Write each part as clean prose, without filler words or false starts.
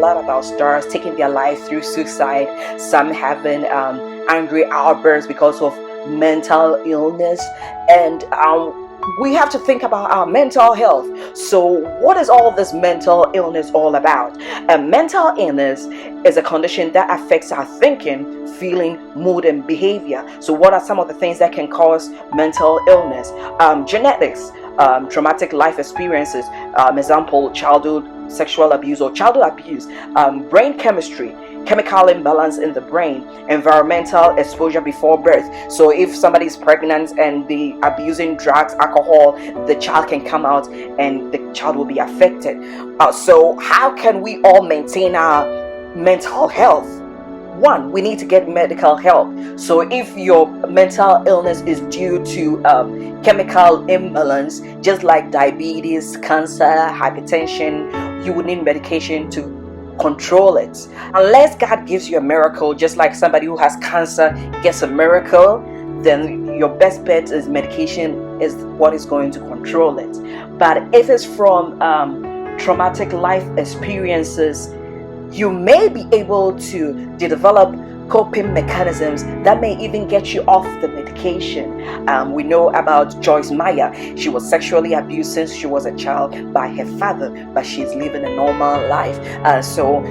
lot about stars taking their life through suicide, some having angry outbursts because of mental illness, and we have to think about our mental health. So what is all this mental illness all about? Mental illness is a condition that affects our thinking, feeling, mood, and behavior. So what are some of the things that can cause mental illness? Genetics, traumatic life experiences, example, childhood sexual abuse or childhood abuse, brain chemistry, chemical imbalance in the brain, environmental exposure before birth. So if somebody is pregnant and they are abusing drugs, alcohol, the child can come out and the child will be affected. So how can we all maintain our mental health? One, we need to get medical help. So if your mental illness is due to chemical imbalance, just like diabetes, cancer, hypertension, you would need medication to control it. Unless God gives you a miracle, just like somebody who has cancer gets a miracle, then your best bet is medication is what is going to control it. But if it's from traumatic life experiences, you may be able to develop coping mechanisms that may even get you off the medication. We know about Joyce Meyer. She was sexually abused since she was a child by her father, but she's living a normal life. So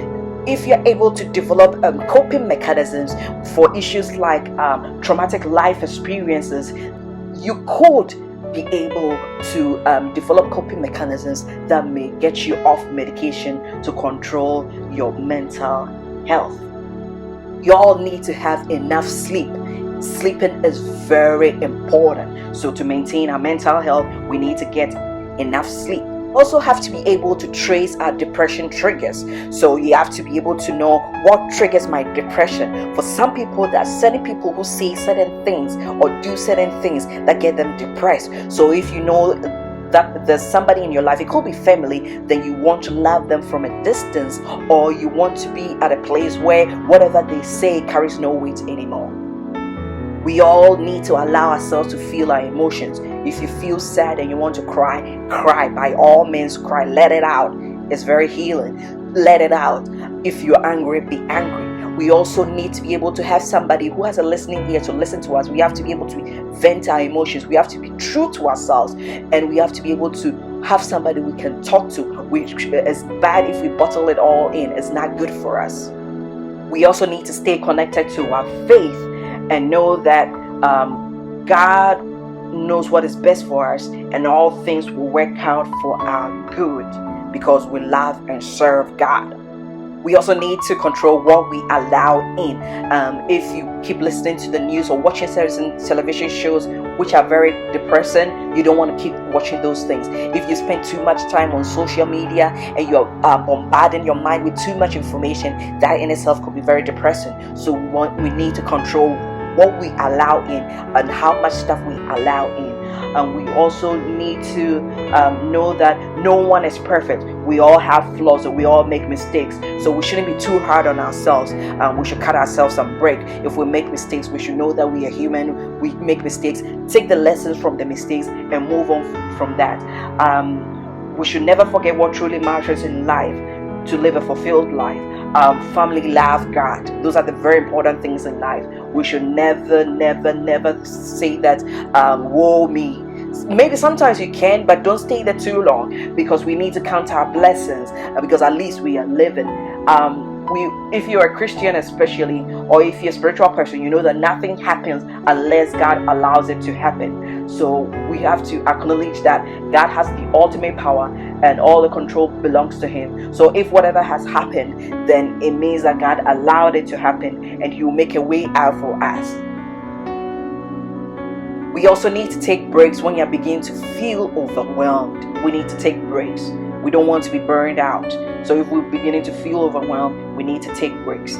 if you're able to develop coping mechanisms for issues like traumatic life experiences, you could be able to develop coping mechanisms that may get you off medication to control your mental health. You all need to have enough sleep. Sleeping is very important. So to maintain our mental health, we need to get enough sleep. Also have to be able to trace our depression triggers. So you have to be able to know what triggers my depression. For some people, there are certain people who say certain things or do certain things that get them depressed. So if you know that there's somebody in your life, it could be family, then you want to love them from a distance, or you want to be at a place where whatever they say carries no weight anymore. We all need to allow ourselves to feel our emotions. If you feel sad and you want to cry, cry. By all means, cry. Let it out. It's very healing. Let it out. If you're angry, be angry. We also need to be able to have somebody who has a listening ear to listen to us. We have to be able to vent our emotions. We have to be true to ourselves, and we have to be able to have somebody we can talk to, which is bad if we bottle it all in. It's not good for us. We also need to stay connected to our faith and know that God knows what is best for us, and all things will work out for our good because we love and serve God. We also need to control what we allow in. If you keep listening to the news or watching certain television shows which are very depressing, you don't want to keep watching those things. If you spend too much time on social media and you're bombarding your mind with too much information, that in itself could be very depressing. So we need to control what we allow in and how much stuff we allow in. And we also need to know that no one is perfect. We all have flaws and we all make mistakes. So we shouldn't be too hard on ourselves. We should cut ourselves some break. If we make mistakes, we should know that we are human. We make mistakes. Take the lessons from the mistakes and move on from that. We should never forget what truly matters in life, to live a fulfilled life. Family, love, God. Those are the very important things in life. We should never say that, woe me. Maybe sometimes you can, but don't stay there too long, because we need to count our blessings, because at least we are living. If you're a Christian especially, or if you're a spiritual person, you know that nothing happens unless God allows it to happen. So we have to acknowledge that God has the ultimate power and all the control belongs to Him. So if whatever has happened, then it means that God allowed it to happen and He will make a way out for us. We also need to take breaks when you begin to feel overwhelmed. We need to take breaks. We don't want to be burned out. So if we're beginning to feel overwhelmed, we need to take breaks.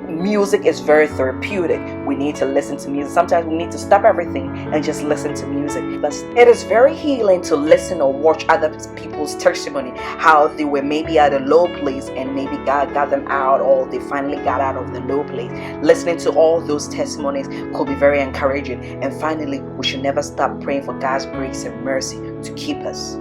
Music is very therapeutic. We need to listen to music. Sometimes we need to stop everything and just listen to music. But it is very healing to listen or watch other people's testimony, how they were maybe at a low place and maybe God got them out, or they finally got out of the low place. Listening to all those testimonies could be very encouraging. And finally, we should never stop praying for God's grace and mercy to keep us.